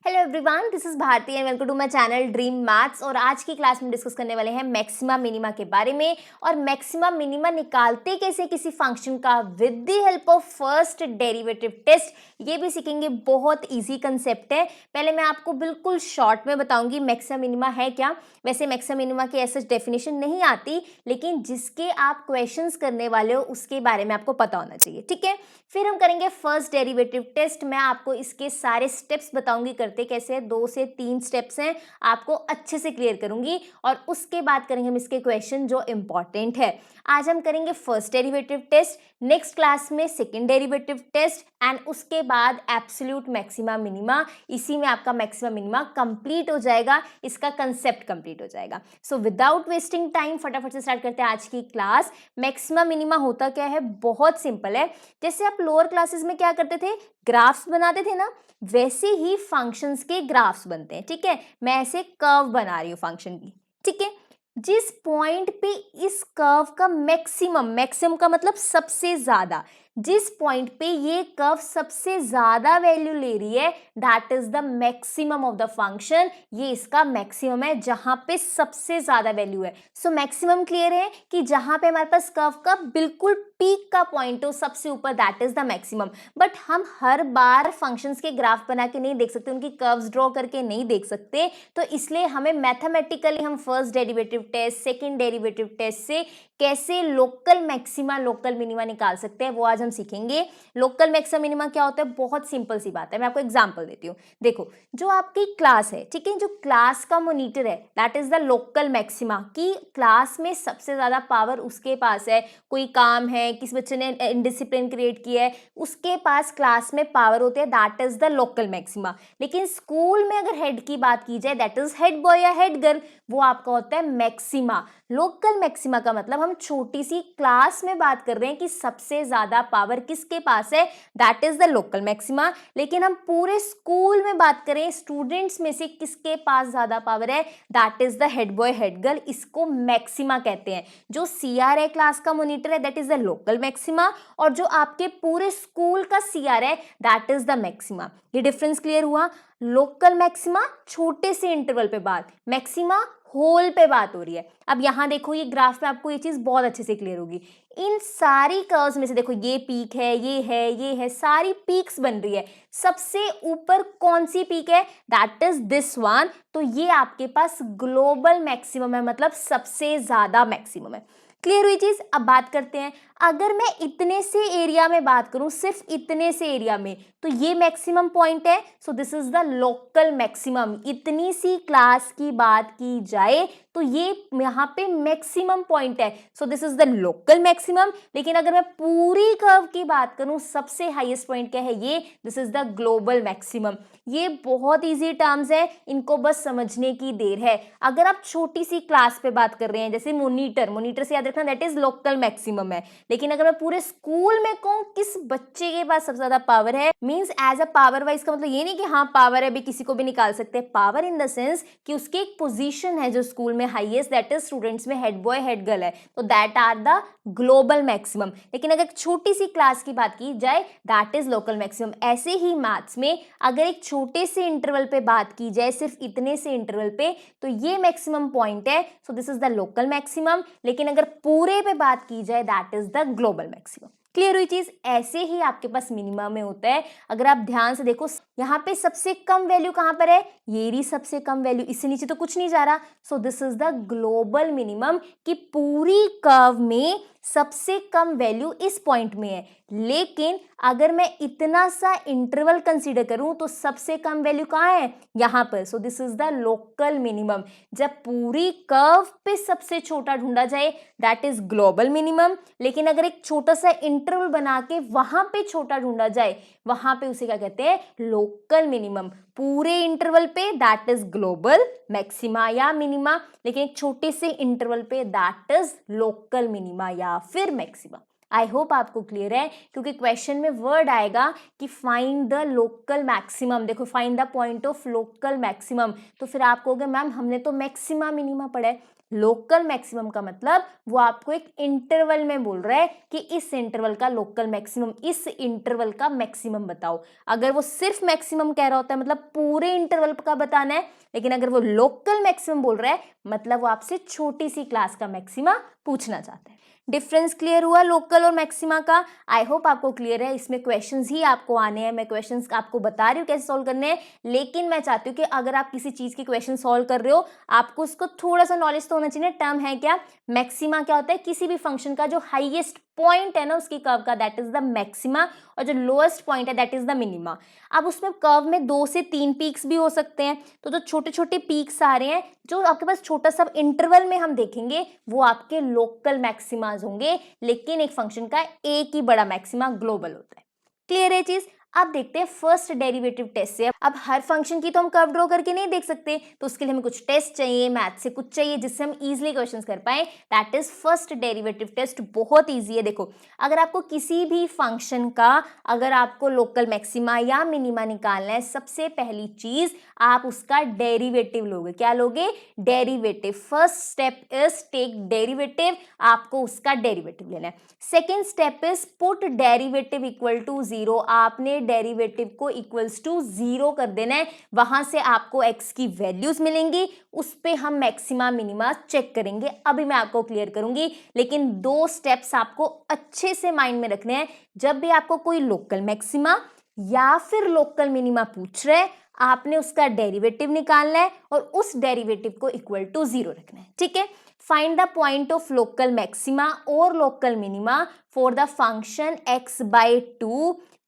Hello everyone, this is Bharti and welcome to my channel dream maths. और आज की class में डिस्कस करने वाले हैं मैक्सिमा मिनिमा के बारे में। और मैक्सिमा मिनिमा निकालते कैसे किसी फंक्शन का with the help of first derivative test, ये भी सीखेंगे। बहुत इजी कंसेप्ट है। पहले मैं आपको बिल्कुल शॉर्ट में बताऊंगी मैक्सिमा मिनिमा है क्या। वैसे मैक्सिमा मिनिमा की ऐसे डेफिनेशन नहीं आती, लेकिन जिसके आप क्वेश्चंस करने वाले हो उसके बारे में आपको पता होना चाहिए, ठीक है। फिर हम करेंगे फर्स्ट डेरिवेटिव टेस्ट। मैं आपको इसके सारे स्टेप्स बताऊंगी करते कैसे, 2 से 3 स्टेप्स हैं, आपको अच्छे से क्लियर करूंगी। और उसके बाद करेंगे हम इसके क्वेश्चन जो इंपॉर्टेंट है। आज हम करेंगे first derivative test, next class में सेकंड डेरिवेटिव टेस्ट, एंड उसके बाद एब्सोल्यूट मैक्सिमा मिनिमा। इसी में आपका मैक्सिमा मिनिमा कंप्लीट हो जाएगा, इसका कंसेप्ट कंप्लीट हो जाएगा। सो विदाउट वेस्टिंग टाइम फटाफट से स्टार्ट करते हैं आज की क्लास। मैक्सिमा मिनिमा होता क्या है, बहुत सिंपल है। जैसे आप लोअर क्लासेस में क्या करते थे, ग्राफ्स बनाते थे ना, वैसे ही फंक्शंस के ग्राफ्स बनते हैं, ठीक है। मैं ऐसे कर्व बना रही हूँ फंक्शन की, ठीक है। जिस पॉइंट पे इस कर्व का मैक्सिमम, मैक्सिमम का मतलब सबसे ज्यादा, जिस पॉइंट पे ये कर्व सबसे ज्यादा वैल्यू ले रही है, that is the maximum of the function. ये इसका मैक्सिमम है, जहां पे सबसे ज्यादा वैल्यू है। सो मैक्सिमम क्लियर है कि जहां पे हमारे पास कर्व का बिल्कुल पीक का पॉइंट हो सबसे ऊपर, that is the maximum. But हम हर बार फंक्शंस के ग्राफ बना के नहीं देख सकते, उनकी कर्व्स ड्रॉ करके नहीं देख सकते। तो इसलिए हमें मैथमेटिकली हम first derivative test, second derivative test से कैसे लोकल मैक्सिमा लोकल मिनिमा निकाल सकते हैं, वो आज हम सीखेंगे। लोकल मैक्सिमा मिनिमा क्या होता है, बहुत सिंपल सी बात है। मैं आपको एग्जांपल देती हूँ। देखो, जो आपकी क्लास है, ठीक है, जो क्लास का मॉनिटर है, that is the local maxima. कि क्लास में सबसे ज्यादा पावर उसके पास है। कोई काम है, किसी बच्चे ने इनडिसिप्लिन क्रिएट किया है, उसके पास क्लास में पावर होती है, that is the local maxima. लेकिन स्कूल में अगर हेड की बात की जाए, दैट इज हेड बॉय या हेड गर्ल, वो आपका होता है मैक्सिमा। लोकल मैक्सिमा का मतलब हम छोटी सी क्लास में बात कर रहे हैं कि सबसे ज्यादा पावर किसके पास है, that is the local maxima. लेकिन हम पूरे स्कूल में बात करें, स्टूडेंट्स में से किसके पास ज्यादा पावर है, that is the head boy head girl, इसको मैक्सिमा कहते हैं। जो सीआर है, क्लास का मॉनिटर है, that is the local maxima. और जो आपके पूरे स्कूल का सीआर है, दैट इज द मैक्सिमा। ये डिफरेंस क्लियर हुआ। लोकल मैक्सिमा छोटे से इंटरवल पे बात, मैक्सिमा होल पे बात हो रही है। अब यहां देखो, ये ग्राफ में आपको ये चीज बहुत अच्छे से क्लियर होगी। इन सारी कर्व्स में से देखो, ये पीक है, ये है, सारी पीक्स बन रही है। सबसे ऊपर कौन सी पीक है, दैट इज दिस वन। तो ये आपके पास ग्लोबल मैक्सिमम है, मतलब सबसे ज्यादा मैक्सिमम है। क्लियर हुई चीज। अब बात करते हैं, अगर मैं इतने से एरिया में बात करूं, सिर्फ इतने से एरिया में, तो ये मैक्सिमम पॉइंट है। So this is the local maximum. इतनी सी क्लास की बात की जाए तो ये यहाँ पे मैक्सिमम पॉइंट है। So this is the local maximum. लेकिन अगर मैं पूरी कर्व की बात करूं, सबसे हाईएस्ट पॉइंट क्या है, ये this is the global maximum. ये बहुत इजी टर्म्स है, इनको बस समझने की देर है। अगर आप छोटी सी क्लास पे बात कर रहे हैं, जैसे मॉनिटर, मॉनिटर से याद रखना दैट इज लोकल मैक्सिमम है। लेकिन अगर मैं पूरे स्कूल में कहूं किस बच्चे के पास सबसे ज्यादा पावर है, means as a power wise का मतलब ये नहीं कि हाँ पावर है भी किसी को भी निकाल सकते हैं। पावर इन द सेंस कि उसकी एक पोजीशन है जो स्कूल में हाईएस्ट, दैट इज स्टूडेंट्स में हेड बॉय हेड गर्ल है, तो that are the global maximum. लेकिन अगर छोटी सी क्लास की बात की जाए, दैट इज लोकल मैक्सिमम। ऐसे ही मैथ्स में अगर एक छोटे से इंटरवल पे बात की जाए, सिर्फ इतने से इंटरवल पे, तो ये मैक्सिमम पॉइंट है। So this is the local maximum. लेकिन अगर पूरे पे बात की जाए, that is the global maximum. Clear हुई चीज। ऐसे ही आपके पास मिनिमम में होता है। अगर आप ध्यान से देखो, यहाँ पे सबसे कम वैल्यू कहां पर है, ये रही सबसे कम वैल्यू, इससे नीचे तो कुछ नहीं जा रहा। So this is the global minimum, कि पूरी कर्व में सबसे कम वैल्यू इस पॉइंट में है। लेकिन अगर मैं इतना सा इंटरवल कंसीडर करूं, तो सबसे कम वैल्यू कहां है, यहां पर। So this is the local minimum. जब पूरी कर्व पे सबसे छोटा ढूंढा जाए, दैट इज ग्लोबल मिनिमम। लेकिन अगर एक छोटा सा इंटरवल बना के वहां पे छोटा ढूंढा जाए, वहां पे उसे क्या कहते हैं, लोकल मिनिमम। पूरे इंटरवल पे दैट इज ग्लोबल मैक्सिमा या मिनिमा, लेकिन एक छोटे से इंटरवल पे दैट इज लोकल मिनिमा या फिर मैक्सिमा। आई होप आपको क्लियर है, क्योंकि क्वेश्चन में वर्ड आएगा कि फाइंड द लोकल मैक्सिमम। देखो, find the point of local maximum, तो फिर आप कहोगे मैम हमने तो मैक्सिमा मिनिमा पढ़ा है। लोकल मैक्सिमम का मतलब वो आपको एक इंटरवल में बोल रहा है कि इस इंटरवल का लोकल मैक्सिमम, इस इंटरवल का मैक्सिमम बताओ। अगर वो सिर्फ मैक्सिमम कह रहा होता है मतलब पूरे इंटरवल का बताना है, लेकिन अगर वो लोकल मैक्सिमम बोल रहा है मतलब वो आपसे छोटी सी क्लास का मैक्सिमा पूछना चाहता है। डिफरेंस क्लियर हुआ लोकल और मैक्सिमा का? आई होप आपको क्लियर है। इसमें क्वेश्चंस ही आपको आने हैं, मैं क्वेश्चंस आपको बता रही हूँ कैसे सॉल्व करने हैं, लेकिन मैं चाहती हूँ कि अगर आप किसी चीज़ की क्वेश्चन सॉल्व कर रहे हो आपको उसको थोड़ा सा नॉलेज तो होना चाहिए। टर्म है क्या? मैक्सिमा क्या होता है? किसी भी फंक्शन का जो हाईएस्ट पॉइंट है ना उसकी कर्व का, दैट इज द मैक्सिमा, और जो लोएस्ट पॉइंट है दैट इज द मिनिमा। अब उसमें कर्व में 2 से 3 पीक्स भी हो सकते हैं, तो जो छोटे छोटे पीक्स आ रहे हैं जो आपके पास छोटा सा इंटरवल में हम देखेंगे वो आपके लोकल मैक्सिमाज होंगे, लेकिन एक फंक्शन का एक ही बड़ा मैक्सिमा ग्लोबल होता है। क्लियर है चीज? अब देखते हैं फर्स्ट डेरिवेटिव टेस्ट से। अब हर फंक्शन की तो हम कर्व ड्रॉ करके नहीं देख सकते, तो उसके लिए हमें कुछ टेस्ट चाहिए, मैथ से कुछ चाहिए जिससे हम इजीली क्वेश्चंस कर पाए। That is first derivative test. बहुत इजी है। देखो, अगर आपको किसी भी फंक्शन का अगर आपको लोकल मैक्सिमा या मिनिमा निकालना है, सबसे पहली चीज आप उसका डेरिवेटिव लोगे। क्या लोगे? Derivative. First step is take derivative, आपको उसका डेरिवेटिव लेना है। Second step is put derivative equal to 0, आपने डेरिवेटिव को इक्वल्स टू 0 कर देना है, वहां से आपको x की वैल्यूज मिलेंगी, उस पे हम मैक्सिमा मिनिमा चेक करेंगे। अभी मैं आपको क्लियर करूंगी, लेकिन 2 स्टेप्स आपको अच्छे से माइंड में रखने हैं। जब भी आपको कोई लोकल मैक्सिमा या फिर लोकल मिनिमा पूछ रहे हैं, आपने उसका डेरिवेटिव निकालना है और उस डेरिवेटिव को इक्वल टू 0 रखना है। ठीक है? Find the point of local maxima or local minima for the function x by 2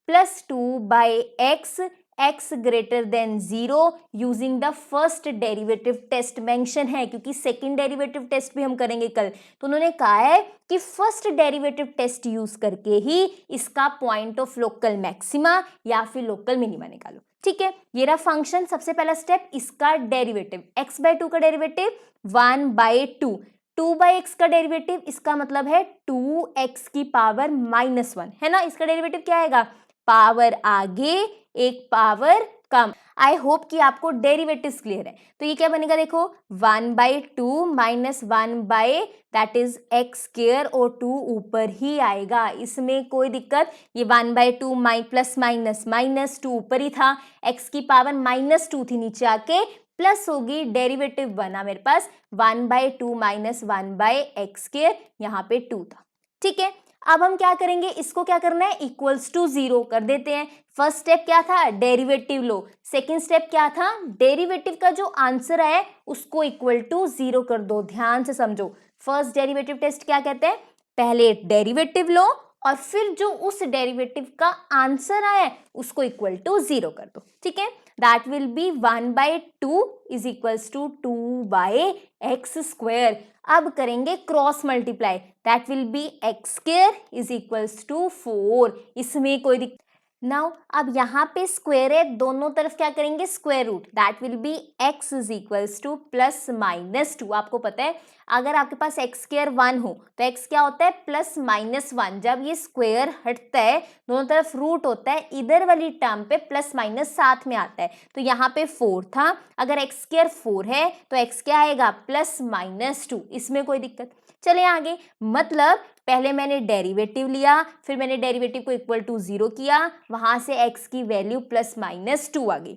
plus 2 by x greater than 0 using the first derivative test। mention है क्योंकि second derivative test भी हम करेंगे कल, तो उन्होंने कहा है कि first derivative test यूज करके ही इसका point of local maxima या फिर local minima निकालो। ठीक है? ये रहा फंक्शन। सबसे पहला स्टेप, इसका डेरिवेटिव, x by 2 का डेरिवेटिव 1/2, 2/x का डेरिवेटिव, इसका मतलब है 2x की पावर -1 है ना। इसका डेरिवेटिव क्या आएगा? पावर आगे एक पावर कम। आई होप कि आपको डेरिवेटिव्स क्लियर है। तो ये क्या बनेगा? देखो, 1/2 minus 1 that is x square, और 2 ऊपर ही आएगा, इसमें कोई दिक्कत। ये 1/2 प्लस माइनस माइनस 2 ऊपर ही था, x की पावर -2 थी, नीचे आके प्लस होगी, डेरिवेटिव बना मेरे पास 1/2 माइनस 1/x स्क्वायर, यहाँ पे 2 था। ठीक है? अब हम क्या करेंगे? इसको क्या करना है? इक्वल्स टू 0 कर देते हैं। फर्स्ट स्टेप क्या था? डेरिवेटिव लो। सेकेंड स्टेप क्या था? डेरिवेटिव का जो आंसर है उसको इक्वल टू 0 कर दो। ध्यान से समझो, फर्स्ट डेरिवेटिव टेस्ट क्या कहते हैं? पहले डेरिवेटिव लो और फिर जो उस डेरिवेटिव का आंसर आया उसको इक्वल टू 0 कर दो। ठीक है? That will be 1/2 is equals to 2/x square. अब करेंगे cross multiply, that will be x square is equals to 4। इसमें कोई दिक्कत? नाउ अब यहाँ पे स्क्वायर है, दोनों तरफ क्या करेंगे? Square root, that will be x is equals to plus minus 2। आपको पता है अगर आपके पास x स्क्वायर 1 हो तो x क्या होता है? प्लस -1। जब ये स्क्वायर हटता है दोनों तरफ रूट होता है, इधर वाली टर्म पे प्लस माइनस साथ में आता है, तो यहाँ पे 4 था। अगर x स्क्वायर 4 है तो x क्या आएगा? प्लस -2। इसमें कोई दिक्कत? चले आगे। मतलब पहले मैंने डेरिवेटिव लिया, फिर मैंने डेरिवेटिव को इक्वल टू 0 किया, वहां से x की वैल्यू प्लस -2 आ गई।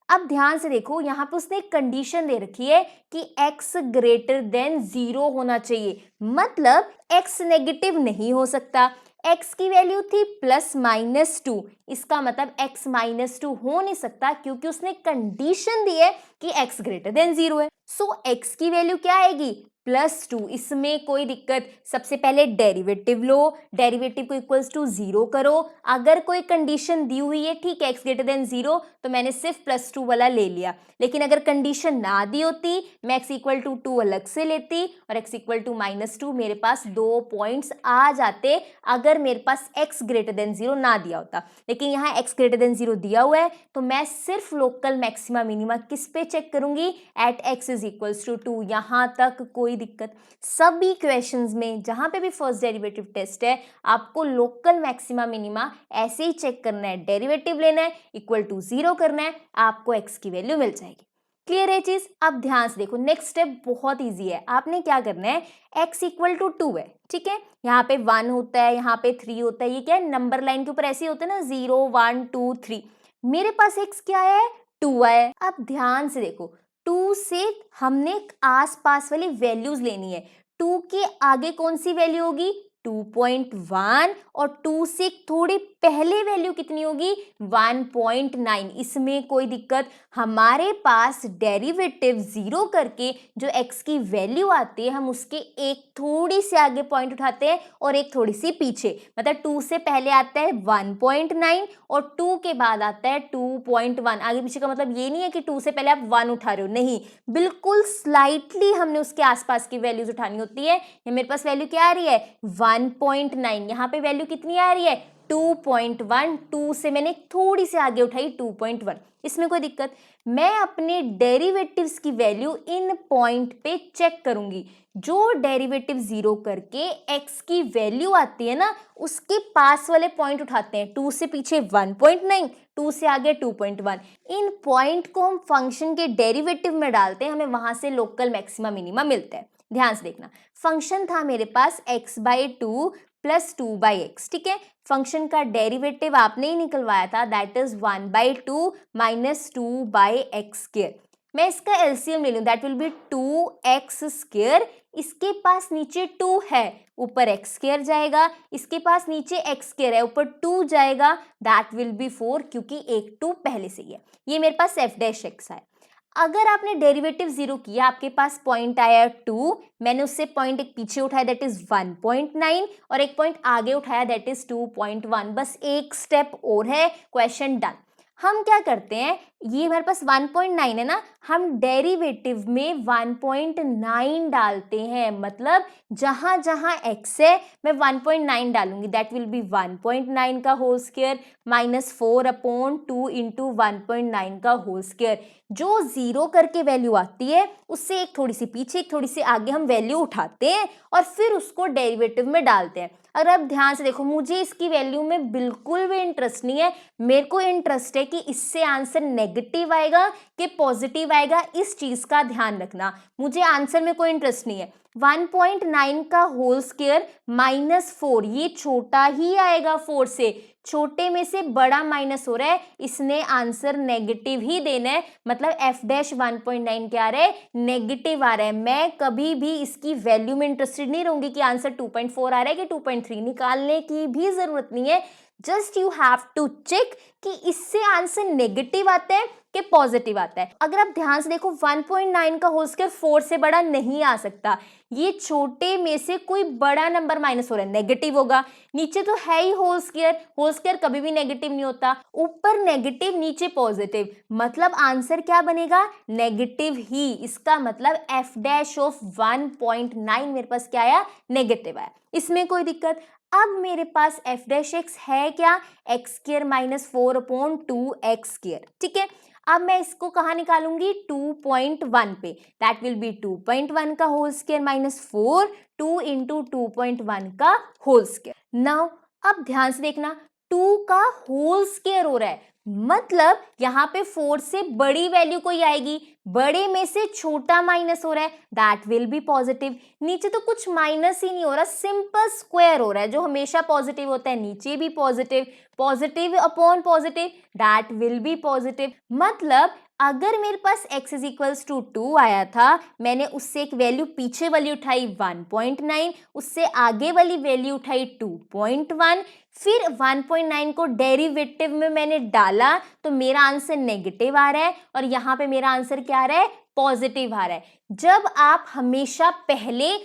अब ध्यान से देखो, यहाँ पे उसने एक कंडीशन दे रखी है कि x ग्रेटर देन 0 होना चाहिए, मतलब x नेगेटिव नहीं हो सकता। x की वैल्यू थी प्लस -2, इसका मतलब x -2 हो नहीं सकता क्योंकि उसने कंडीशन दी है कि x ग्रेटर देन 0 है। सो x की वैल्यू क्या आएगी? +2। इसमें कोई दिक्कत? सबसे पहले डेरिवेटिव लो, डेरिवेटिव को इक्वल्स टू 0 करो। अगर कोई कंडीशन दी हुई है, ठीक है, x ग्रेटर देन 0, तो मैंने सिर्फ +2 वाला ले लिया, लेकिन अगर कंडीशन ना दी होती मैं x इक्वल टू 2 अलग से लेती और x इक्वल टू -2, मेरे पास 2 पॉइंट्स आ जाते अगर मेरे पास x ग्रेटर देन 0 ना दिया होता। लेकिन यहाँ x ग्रेटर देन 0 दिया हुआ है, तो मैं सिर्फ लोकल मैक्सिमा मिनिमा किस पे चेक करूंगी? At x is equals to 2। यहाँ तक कोई दिक्कत? सभी क्वेश्चंस में जहां पे भी फर्स्ट डेरिवेटिव टेस्ट है आपको लोकल मैक्सिमा मिनिमा ऐसे ही चेक करना है, डेरिवेटिव लेना है, इक्वल टू 0 करना है, आपको x की वैल्यू मिल जाएगी। क्लियर है चीज। अब ध्यान से देखो, नेक्स्ट स्टेप बहुत इजी है। आपने क्या करना है, x इक्वल टू 2 है, ठीक है, यहाँ पे 1 होता है, यहाँ पे 3 होता है, ये क्या है, नंबर लाइन के ऊपर ऐसे होते हैं ना, 0 1 2 3। मेरे पास x क्या है, 2 है। अब ध्यान से देखो, 2 से हमने आसपास वाली वैल्यूज लेनी है। 2 के आगे कौन सी वैल्यू होगी, 2.1, और 2 से थोड़ी पहले वैल्यू कितनी होगी, 1.9। इसमें कोई दिक्कत, हमारे पास डेरिवेटिव जीरो करके जो x की वैल्यू आती है, हम उसके एक थोड़ी से आगे पॉइंट उठाते हैं और एक थोड़ी सी पीछे, मतलब 2 से पहले आता है 1.9 और 2 के बाद आता है 2.1। आगे पीछे का मतलब ये नहीं है कि 2 से पहले आप 1 उठा रहे हो, नहीं, बिल्कुल स्लाइटली हमने उसके आसपास की वैल्यूज उठानी होती है। ये मेरे पास वैल्यू क्या आ रही है, 1.9, यहाँ पे वैल्यू कितनी आ रही है, 2.1। 2 से मैंने थोड़ी सी आगे उठाई 2.1, इसमें कोई दिक्कत। मैं अपने डेरिवेटिव्स की वैल्यू इन पॉइंट पे चेक करूंगी। जो डेरिवेटिव जीरो करके x की वैल्यू आती है ना, उसके पास वाले पॉइंट उठाते हैं। 2 से पीछे 1.9, 2 से आगे 2.1। इन पॉइंट को हम फंक्शन के डेरिवेटिव में डालते हैं, हमें वहां से लोकल मैक्सिमा मिनिमा मिलता है। ध्यान से देखना, फंक्शन था मेरे पास x/2 प्लस 2/x, ठीक है। फंक्शन का डेरिवेटिव आपने ही निकलवाया था, दैट इज 1/2 माइनस 2/x²। मैं इसका एलसीएम ले लूं, दैट विल बी 2x²। इसके पास नीचे 2 है, ऊपर x² जाएगा, इसके पास नीचे x² है, ऊपर 2 जाएगा, दैट विल बी 4, क्योंकि एक 2 पहले से ही है। ये मेरे पास f'(x) है। अगर आपने डेरिवेटिव जीरो किया, आपके पास पॉइंट आया 2, मैंने उससे पॉइंट एक पीछे उठाया, दैट इज 1.9, और एक पॉइंट आगे उठाया, दैट इज 2.1। बस एक स्टेप और है, क्वेश्चन डन। हम क्या करते हैं, ये हमारे पास 1.9 है ना, हम डेरिवेटिव में 1.9 डालते हैं, मतलब जहां जहां x है मैं 1.9 डालूंगी, दैट विल बी 1.9 का होल स्क्वायर माइनस 4/2 इंटू 1.9 का होल स्क्वायर। जो जीरो करके वैल्यू आती है, उससे एक थोड़ी सी पीछे एक थोड़ी सी आगे हम वैल्यू उठाते हैं और फिर उसको डेरिवेटिव में डालते हैं। अगर आप ध्यान से देखो, मुझे इसकी वैल्यू में बिल्कुल भी इंटरेस्ट नहीं है, मेरे को इंटरेस्ट है कि इससे आंसर नेगेटिव आएगा कि पॉजिटिव आएगा, इस चीज का ध्यान रखना। मुझे आंसर में कोई इंटरेस्ट नहीं है। 1.9 का होल स्क्वायर माइनस 4, ये छोटा ही आएगा, 4 से छोटे में से बड़ा माइनस हो रहा है, इसने आंसर नेगेटिव ही देना है, मतलब f'(1.9) क्या आ रहा है, नेगेटिव आ रहा है। मैं कभी भी इसकी वैल्यू में इंटरेस्टेड नहीं रहूंगी कि आंसर 2.4 आ रहा है कि 2.3, निकालने की भी जरूरत नहीं है। Just you have to check कि इससे आंसर नेगेटिव आता है कि पॉजिटिव आता है। अगर आप ध्यान से देखो, 1.9 का होल स्क्वायर 4 से बड़ा नहीं आ सकता, ये छोटे में से कोई बड़ा नंबर माइनस हो रहा है, नेगेटिव होगा। नीचे तो है ही होल स्क्वायर कभी भी नेगेटिव नहीं होता, ऊपर नेगेटिव नीचे पॉजिटिव, मतलब आंसर क्या बनेगा, नेगेटिव ही। इसका मतलब f'(1.9) मेरे पास क्या आया, नेगेटिव आया, इसमें कोई दिक्कत। अब मेरे पास f'(x) है क्या, x² माइनस 4/2x², ठीक है। अब मैं इसको कहाँ निकालूंगी, 2.1 पे, दैट विल बी 2.1 का होल स्क्वायर माइनस 4, 2 इंटू 2.1 का होल स्क्वायर। नाउ अब ध्यान से देखना, 2 का होल स्क्वायर हो रहा है, मतलब यहाँ पे 4 से बड़ी वैल्यू कोई आएगी, बड़े में से छोटा माइनस हो रहा है, दैट विल बी पॉजिटिव। नीचे तो कुछ माइनस ही नहीं हो रहा, सिंपल स्क्वायर हो रहा है, जो हमेशा पॉजिटिव होता है नीचे भी positive, positive upon positive, that will B positive. मतलब अगर मेरे पास x इज इक्वल्स टू 2 आया था, मैंने उससे एक वैल्यू पीछे वाली उठाई 1.9, उससे आगे वाली वैल्यू उठाई 2.1, फिर 1.9 को डेरिवेटिव में मैंने डाला, तो मेरा आंसर नेगेटिव आ रहा है और यहाँ पे मेरा आंसर क्या आ रहा है, पॉजिटिव आ रहा है। जब आप हमेशा पहले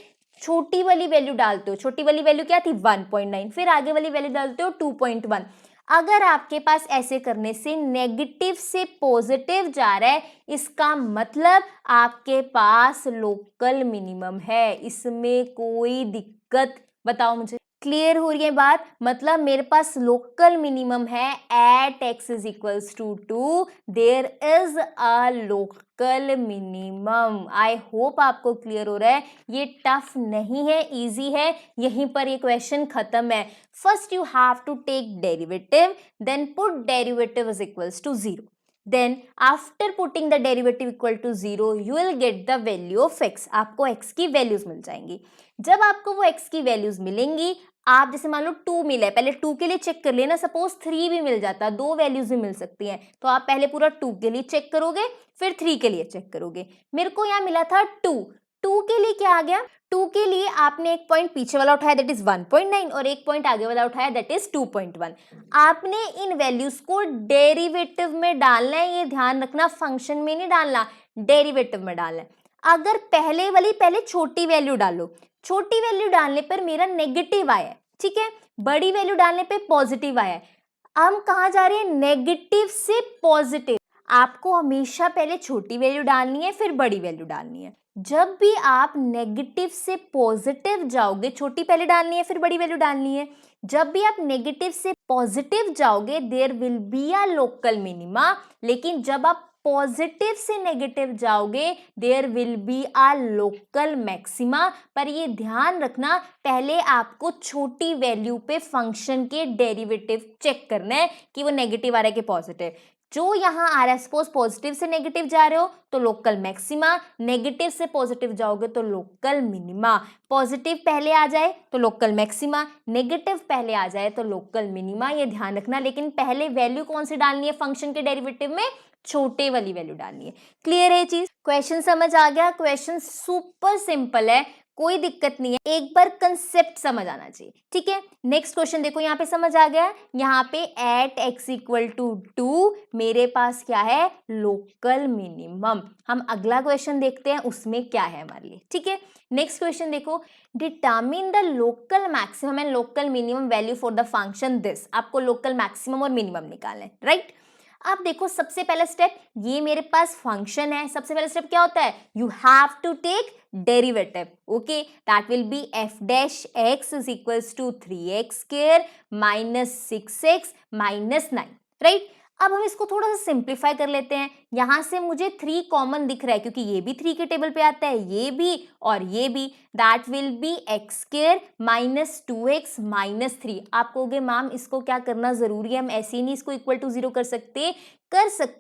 छोटी वाली वैल्यू डालते हो, छोटी वाली वैल्यू क्या थी, 1.9, फिर आगे वाली वैल्यू डालते हो 2.1। अगर आपके पास ऐसे करने से नेगेटिव से पॉजिटिव जा रहा है, इसका मतलब आपके पास लोकल मिनिमम है, इसमें कोई दिक्कत, बताओ मुझे, क्लियर हो रही है बात। मतलब मेरे पास लोकल मिनिमम है at x is equals to 2, there is a local minimum. I hope आपको क्लियर हो रहा है, ये टफ नहीं है, इजी है, यहीं पर ये क्वेश्चन खत्म है। First you have to take derivative, then put derivative is equals to 0। Then after putting the derivative equal to 0 you will get the value of x, आपको x की वैल्यूज मिल जाएंगी। जब आपको वो x की वैल्यूज मिलेंगी, आप जैसे मान लो 2 मिला है, पहले 2 के लिए चेक कर लेना, सपोज 3 भी मिल जाता, दो वैल्यूज भी मिल सकती हैं, तो आप पहले पूरा 2 के लिए चेक करोगे, फिर 3 के लिए चेक करोगे। मेरे को यहाँ मिला था 2, 2 के लिए क्या आ गया, 2 के लिए आपने एक पॉइंट पीछे वाला उठाया दैट इज 1.9 और एक पॉइंट आगे वाला उठाया दैट इज 2.1। आपने इन वैल्यूज को डेरिवेटिव में डालना है, ये ध्यान रखना, फंक्शन में नहीं डालना, डेरिवेटिव में डालना है। अगर पहले वाली पहले छोटी वैल्यू डालो, छोटी वैल्यू डालने पर मेरा नेगेटिव आया है, ठीक है, बड़ी वैल्यू डालने पे पॉजिटिव आया है। हम कहाँ जा रहे हैं, नेगेटिव से पॉजिटिव। आपको हमेशा पहले छोटी वैल्यू डालनी है, फिर बड़ी वैल्यू डालनी है। जब भी आप नेगेटिव से पॉजिटिव जाओगे, छोटी पहले डालनी है, फिर बड़ी वैल्यू डालनी है। जब भी आप नेगेटिव से पॉजिटिव जाओगे, there will be a local minima, लेकिन जब आप पॉजिटिव से नेगेटिव जाओगे, there will be a local maxima. पर ये ध्यान रखना, पहले आपको छोटी वैल्यू पे फंक्शन के डेरिवेटिव चेक करना है कि वो नेगेटिव आ रहा है कि पॉजिटिव। जो यहाँ आ रहा है, सपोज पॉजिटिव से नेगेटिव जा रहे हो तो लोकल मैक्सिमा, नेगेटिव से पॉजिटिव जाओगे तो लोकल मिनिमा। पॉजिटिव पहले आ जाए तो लोकल मैक्सिमा, नेगेटिव पहले आ जाए तो लोकल मिनिमा, ये ध्यान रखना। लेकिन पहले वैल्यू कौन सी डालनी है फंक्शन के डेरिवेटिव में, छोटे वाली वैल्यू डालनी है। क्लियर है चीज, क्वेश्चन समझ आ गया? क्वेश्चन सुपर सिंपल है, कोई दिक्कत नहीं है, एक बार कंसेप्ट समझ आना चाहिए, ठीक है। नेक्स्ट क्वेश्चन देखो, यहाँ पे समझ आ गया, यहाँ पे एट x इक्वल टू 2 मेरे पास क्या है, लोकल मिनिमम। हम अगला क्वेश्चन देखते हैं उसमें क्या है हमारे लिए, ठीक है। नेक्स्ट क्वेश्चन देखो, determine the local maximum and local minimum value for the function this. आपको लोकल मैक्सिमम और मिनिमम निकालना है, राइट। अब देखो सबसे पहला स्टेप, ये मेरे पास फंक्शन है, सबसे पहला स्टेप क्या होता है, you have to take derivative, okay, that will be f dash x is equals to 3x square minus 6x minus 9, right. अब हम इसको थोड़ा सा सिंप्लीफाई कर लेते हैं। यहां से मुझे 3 कॉमन दिख रहा है क्योंकि ये भी 3 के टेबल पे आता है, ये भी और ये भी, that will be x square minus 2x minus 3। आप कहोगे मैम इसको क्या करना जरूरी है, हम ऐसे ही नहीं इसको इक्वल टू 0 कर सकते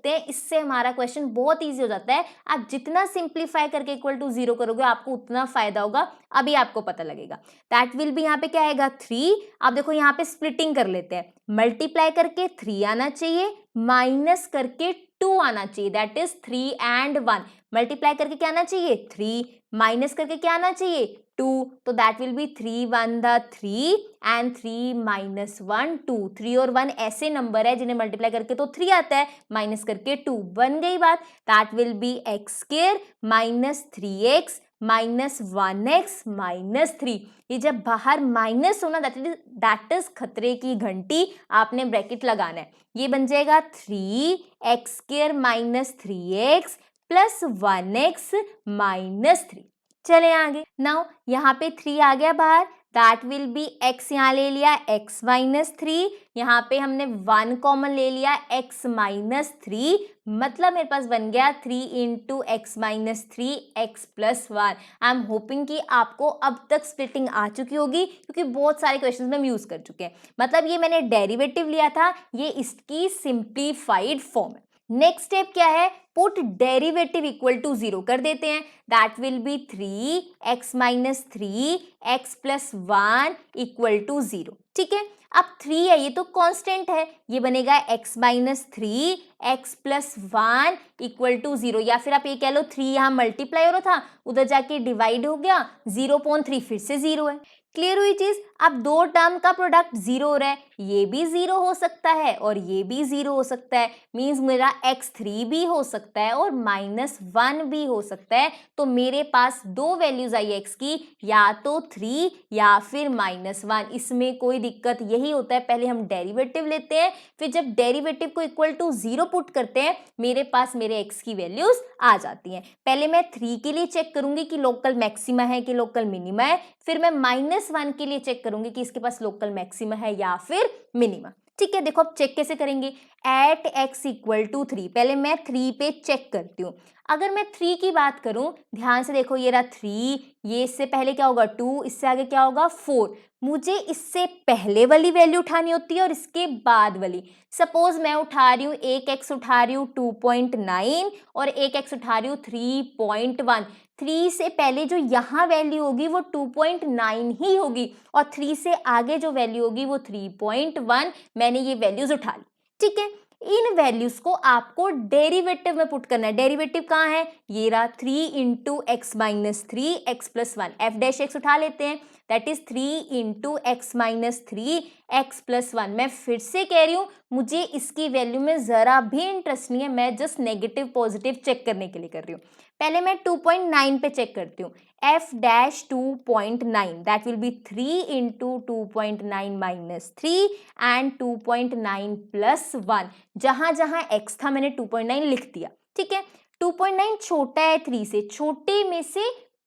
हैं, इससे हमारा क्वेश्चन बहुत ईजी हो जाता है। आप जितना सिंप्लीफाई करके इक्वल टू 0 करोगे आपको उतना फायदा होगा, अभी आपको पता लगेगा। दैट विल भी यहाँ पे क्या आएगा 3। आप देखो यहाँ पे स्प्लिटिंग कर लेते हैं, मल्टीप्लाई करके 3 आना चाहिए, माइनस करके 2 आना चाहिए, दैट इज 3 and 1। मल्टीप्लाई करके क्या आना चाहिए 3, माइनस करके क्या आना चाहिए 2, तो that will B 3 1 the 3 and 3 minus 1 2। 3 और 1 ऐसे नंबर है जिन्हें मल्टीप्लाई करके तो 3 आता है, माइनस करके 2, बन गई बात। That will be x square minus 3x minus 1x minus 3। ये जब बाहर माइनस होना दैट इज खतरे की घंटी, आपने ब्रैकेट लगाना है। ये बन जाएगा 3x square minus 3x plus 1x minus 3। चले आगे, नाउ यहाँ पे 3 आ गया बाहर, दैट विल बी x, यहाँ ले लिया x माइनस 3, यहाँ पे हमने 1 कॉमन ले लिया x माइनस 3, मतलब मेरे पास बन गया 3 into x minus 3 x plus 1। I am hoping कि आपको अब तक स्प्लिटिंग आ चुकी होगी क्योंकि बहुत सारे क्वेश्चन में हम यूज कर चुके हैं। मतलब ये मैंने डेरिवेटिव लिया था, ये इसकी सिंप्लीफाइड फॉर्म है। नेक्स्ट स्टेप क्या है, पुट डेरिवेटिव इक्वल टू 0 कर देते हैं, that will be 3x minus 3x plus 1 equal to 0, ठीक है। अब 3 है, ये तो कांस्टेंट है, ये बनेगा x minus 3x plus 1 equal to 0, या फिर आप ये कह लो 3 यहाँ मल्टीप्लाई हो रहा था, उधर जाके डिवाइड हो गया, 0.3 फिर से 0 है। क्लियर हुई चीज। अब दो टर्म का प्रोडक्ट 0 हो रहा है, ये भी 0 हो सकता है और ये भी 0 हो सकता है, मीन्स मेरा x3 भी हो सकता है और -1 भी हो सकता है। तो मेरे पास दो वैल्यूज आई x की, या तो 3 या फिर -1। इसमें कोई दिक्कत यही होता है, पहले हम डेरिवेटिव लेते हैं, फिर जब डेरिवेटिव को इक्वल टू 0 पुट करते हैं मेरे पास मेरे x की वैल्यूज आ जाती हैं। पहले मैं 3 के लिए चेक करूंगी कि लोकल मैक्सिमा है कि लोकल मिनिमा है, फिर मैं -1 के लिए चेक करूंगी कि इसके पास लोकल मैक्सिमा है या फिर मिनिमा। ठीक है, देखो अब चेक कैसे करेंगे, एट एक्स इक्वल टू 3। पहले मैं 3 पे चेक करती हूँ। अगर मैं 3 की बात करूँ, ध्यान से देखो, ये रहा 3, ये इससे पहले क्या होगा 2, इससे आगे क्या होगा 4। मुझे इससे पहले वाली वैल्यू उठानी होती है और इसके बाद वाली। सपोज मैं उठा रही हूँ, एक एक्स उठा रही हूँ 2.9 और एक एक्स उठा रही हूँ 3.1। 3 से पहले जो यहाँ वैल्यू होगी वो 2.9 ही होगी और 3 से आगे जो वैल्यू होगी वो 3.1। मैंने ये वैल्यूज उठा ली, ठीक है। इन वैल्यूज को आपको डेरिवेटिव में पुट करना है। डेरिवेटिव कहाँ है, ये रहा 3 into x minus 3 x plus 1। F dash x उठा लेते हैं, that is 3 into x minus 3 x plus 1। मैं फिर से कह रही हूँ, मुझे इसकी वैल्यू में जरा भी इंटरेस्ट नहीं है, मैं जस्ट नेगेटिव पॉजिटिव चेक करने के लिए कर रही हूँ। पहले मैं 2.9 पे चेक करती हूँ। F dash 2.9 that will B 3 into 2.9 minus 3 and 2.9 plus 1। जहां जहां x था मैंने 2.9 लिख दिया, ठीक है। 2.9 छोटा है 3 से, छोटे में से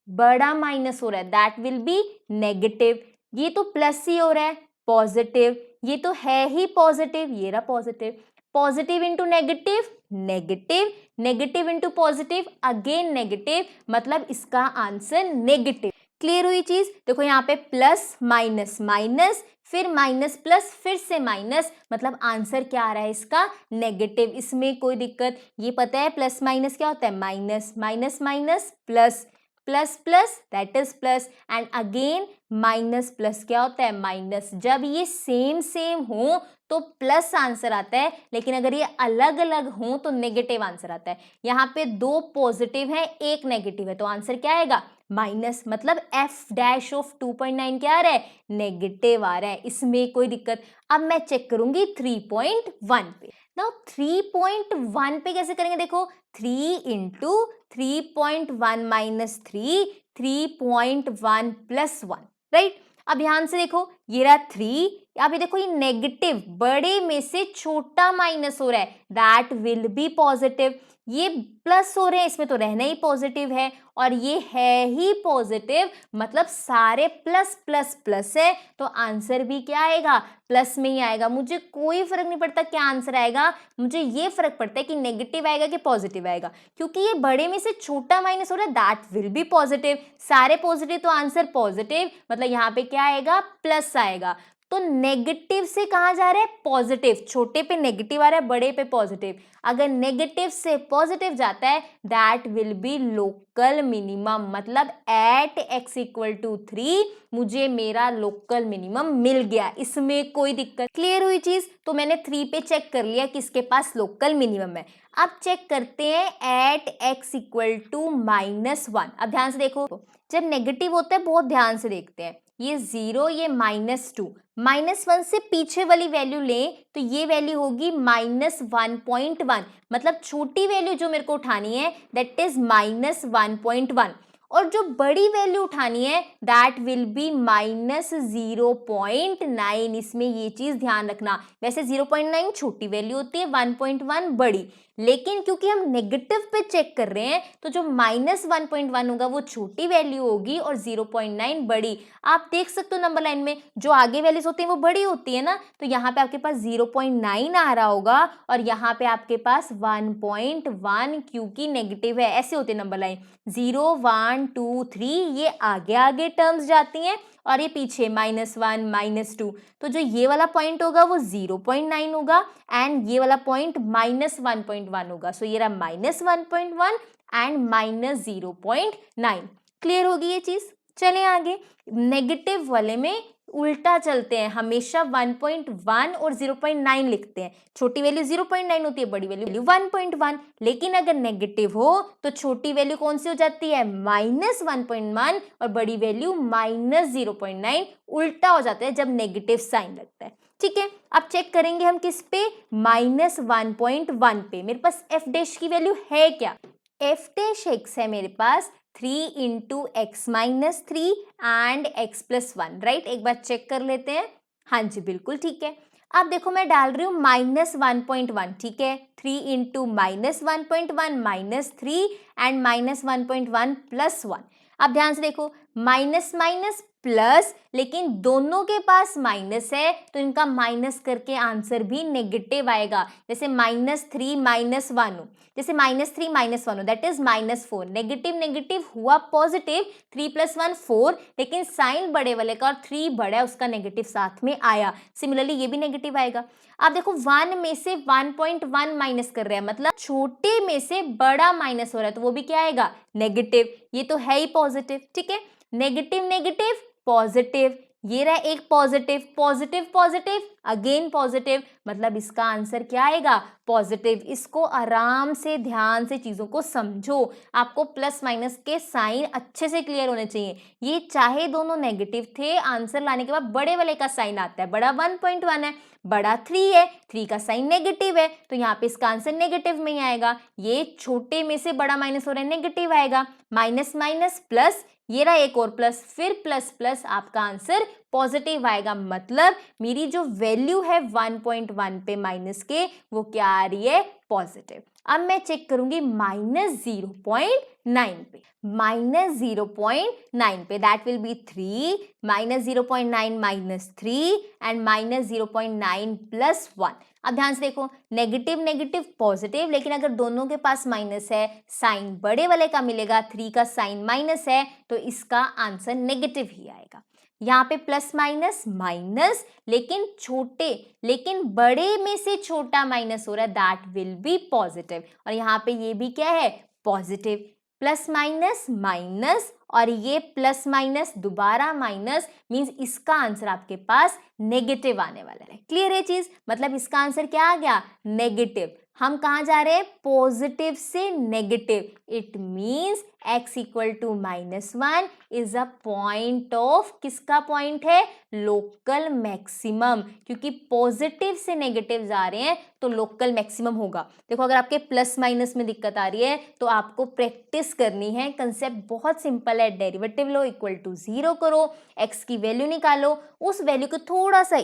बड़ा माइनस हो रहा है, दैट विल बी नेगेटिव। ये तो प्लस ही हो रहा है, पॉजिटिव। ये तो है ही पॉजिटिव, ये रहा positive. Positive into negative, negative. Negative into positive, again negative, मतलब इसका आंसर नेगेटिव। क्लियर हुई चीज? देखो यहाँ पे प्लस माइनस माइनस, फिर माइनस प्लस, फिर से माइनस, मतलब आंसर क्या आ रहा है इसका, नेगेटिव। इसमें कोई दिक्कत, ये पता है प्लस माइनस क्या होता है, minus, minus minus plus, plus plus that is plus, and again minus plus क्या होता है, माइनस। जब ये सेम सेम हो तो प्लस आंसर आता है, लेकिन अगर ये अलग अलग हो तो नेगेटिव आंसर आता है। यहाँ पे 2 पॉजिटिव है, 1 नेगेटिव है, तो आंसर क्या आएगा, माइनस। मतलब एफ डैश ऑफ 2.9 क्या आ रहा है, नेगेटिव आ रहा है, इसमें कोई दिक्कत। अब मैं चेक करूंगी 3.1 पे। नाउ 3.1 पे कैसे करेंगे, देखो 3 इंटू 3.1 माइनस 3.1 प्लस 1, राइट। अब ध्यान से देखो, ये रहा 3, अभी देखो ये नेगेटिव, बड़े में से छोटा माइनस हो रहा है, दैट विल बी पॉजिटिव। ये प्लस हो रहे हैं, इसमें तो रहना ही पॉजिटिव है, और ये है ही पॉजिटिव, मतलब सारे प्लस प्लस प्लस है, तो आंसर भी क्या आएगा, प्लस में ही आएगा। मुझे कोई फर्क नहीं पड़ता क्या आंसर आएगा, मुझे ये फर्क पड़ता है कि नेगेटिव आएगा कि पॉजिटिव आएगा, क्योंकि ये बड़े में से छोटा माइनस हो रहा है, दैट विल बी पॉजिटिव। सारे पॉजिटिव तो आंसर पॉजिटिव, मतलब यहाँ पे क्या आएगा, प्लस आएगा। तो नेगेटिव से कहाँ जा रहा है, पॉजिटिव। छोटे पे नेगेटिव आ रहा है, बड़े पे पॉजिटिव। अगर नेगेटिव से पॉजिटिव जाता है, that will B local minimum, मतलब एट x इक्वल टू 3 मुझे मेरा लोकल मिनिमम मिल गया, इसमें कोई दिक्कत। क्लियर हुई चीज? तो मैंने 3 पे चेक कर लिया कि इसके पास लोकल मिनिमम है। अब चेक करते हैं एट x इक्वल टू -1। अब ध्यान से देखो, जब नेगेटिव होता है बहुत ध्यान से देखते हैं, ये 0, ये -2, -1 से पीछे वाली वैल्यू लें तो ये वैल्यू होगी -1.1, मतलब छोटी वैल्यू जो मेरे को उठानी है दैट इज -1.1, और जो बड़ी वैल्यू उठानी है दैट विल बी -0.9। इसमें ये चीज ध्यान रखना, वैसे 0.9 छोटी वैल्यू होती है, 1.1 बड़ी, लेकिन क्योंकि हम नेगेटिव पे चेक कर रहे हैं तो जो -1.1 होगा वो छोटी वैल्यू होगी और 0.9 बड़ी। आप देख सकते हो नंबर लाइन में जो आगे वैल्यूज होती हैं वो बड़ी होती है ना, तो यहाँ पे आपके पास 0.9 आ रहा होगा और यहाँ पे आपके पास 1.1, क्योंकि नेगेटिव है। ऐसे होते हैं नंबर लाइन, 0 1 2 3 ये आगे आगे टर्म्स जाती हैं और ये पीछे -1 -2, तो जो ये वाला पॉइंट होगा वो 0.9 होगा एंड ये वाला पॉइंट -1.1 होगा। सो ये रहा -1.1 एंड -0.9। क्लियर होगी ये चीज? चलें आगे। नेगेटिव वाले में उल्टा चलते हैं, हमेशा 1.1 और 0.9 लिखते हैं। छोटी वैल्यू 0.9 होती है, बड़ी वैल्यू 1.1, लेकिन अगर नेगेटिव हो तो छोटी वैल्यू कौन सी हो जाती है, -1.1, और बड़ी वैल्यू -0.9। उल्टा हो जाता है जब नेगेटिव साइन लगता है, ठीक है। अब चेक करेंगे हम किस पे, -1.1 पे। मेरे पास एफ डैश की वैल्यू है क्या, एफ डैश एक्स है मेरे पास 3 into x minus 3 and x plus 1, right. एक बार चेक कर लेते हैं, हाँ जी बिल्कुल ठीक है। अब देखो मैं डाल रही हूँ -1.1, ठीक है। 3 इंटू -1.1 माइनस 3 एंड -1.1 प्लस 1। अब ध्यान से देखो, माइनस माइनस प्लस, लेकिन दोनों के पास माइनस है तो इनका माइनस करके आंसर भी नेगेटिव आएगा। जैसे -3 -1 हो, जैसे -3 -1 हो, दैट इज -4। नेगेटिव नेगेटिव हुआ पॉजिटिव, 3 + 1 4, लेकिन साइन बड़े वाले का और 3 बड़ा है उसका नेगेटिव साथ में आया। सिमिलरली ये भी नेगेटिव आएगा। आप देखो 1 में से 1.1 माइनस कर रहे हैं, मतलब छोटे में से बड़ा माइनस हो रहा है, तो वो भी क्या आएगा? नेगेटिव। ये तो है ही पॉजिटिव, ठीक है। नेगेटिव नेगेटिव पॉजिटिव, ये रहा एक positive, positive positive again positive, मतलब इसका आंसर क्या आएगा? पॉजिटिव। इसको आराम से ध्यान से चीजों को समझो, आपको प्लस माइनस के साइन अच्छे से क्लियर होने चाहिए। ये चाहे दोनों नेगेटिव थे, आंसर लाने के बाद बड़े वाले का साइन आता है, बड़ा 1.1 है, बड़ा 3 है, 3 का साइन नेगेटिव है, तो यहाँ पे इसका आंसर नेगेटिव में ही आएगा। ये छोटे में से बड़ा माइनस हो रहा है, नेगेटिव आएगा। माइनस माइनस प्लस, ये रहा एक और प्लस, फिर प्लस प्लस, आपका आंसर पॉजिटिव आएगा। मतलब मेरी जो वैल्यू है 1.1 पे माइनस के, वो क्या आ रही है? पॉजिटिव। अब मैं चेक करूंगी -0.9 पे, -0.9 पे, दैट विल बी 3, -0.9 -3 एंड -0.9 + 1। अब ध्यान से देखो, नेगेटिव नेगेटिव पॉजिटिव, लेकिन अगर दोनों के पास माइनस है, साइन बड़े वाले का मिलेगा, 3 का साइन माइनस है, तो इसका आंसर नेगेटिव ही आएगा। यहाँ पे प्लस माइनस माइनस, लेकिन छोटे, लेकिन बड़े में से छोटा माइनस हो रहा है, दैट विल बी पॉजिटिव। और यहाँ पे ये भी क्या है? पॉजिटिव। प्लस माइनस माइनस, और ये प्लस माइनस दोबारा माइनस, मींस इसका आंसर आपके पास नेगेटिव आने वाला है। क्लियर है चीज? मतलब इसका आंसर क्या आ गया? नेगेटिव। हम कहाँ जा रहे हैं? पॉजिटिव से negative. It means x equal to -1 is a point of, किसका पॉइंट है? लोकल मैक्सिमम, क्योंकि पॉजिटिव से नेगेटिव जा रहे हैं तो लोकल मैक्सिमम होगा। देखो अगर आपके प्लस माइनस में दिक्कत आ रही है तो आपको प्रैक्टिस करनी है। कंसेप्ट बहुत सिंपल है, डेरिवेटिव लो, इक्वल टू 0 करो, x की वैल्यू निकालो, उस वैल्यू को थोड़ा सा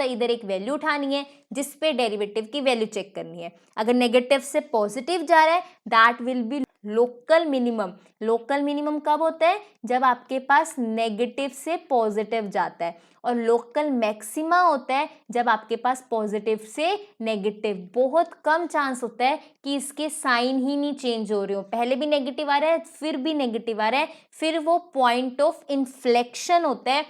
इधर एक वैल्यू उठानी है जिस पे डेरिवेटिव की वैल्यू चेक करनी है। अगर नेगेटिव से पॉजिटिव जा रहा है, that will B local minimum. Local minimum कब होता है? जब आपके पास नेगेटिव से पॉजिटिव जाता है। और लोकल मैक्सिमा होता है जब आपके पास पॉजिटिव से नेगेटिव। बहुत कम चांस होता है कि इसके साइन ही नहीं चेंज हो रहे हो, पहले भी नेगेटिव आ रहा है, फिर भी नेगेटिव आ रहा है, फिर वो पॉइंट ऑफ इन्फ्लेक्शन होता है।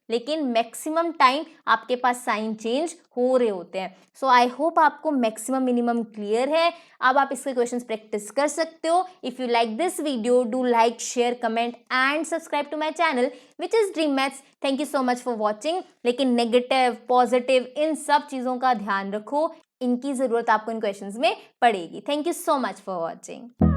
लेकिन मैक्सिमम टाइम आपके पास साइन चेंज हो रहे होते हैं। सो आई होप आपको मैक्सिमम मिनिमम क्लियर है। अब आप इसके क्वेश्चंस प्रैक्टिस कर सकते हो। If you like this video, do like, share, comment and subscribe to my channel which is dream maths. Thank you so much for watching. लेकिन negative positive इन सब चीज़ों का ध्यान रखो, इनकी ज़रूरत आपको इन क्वेश्चंस में पड़ेगी। Thank you so much for watching.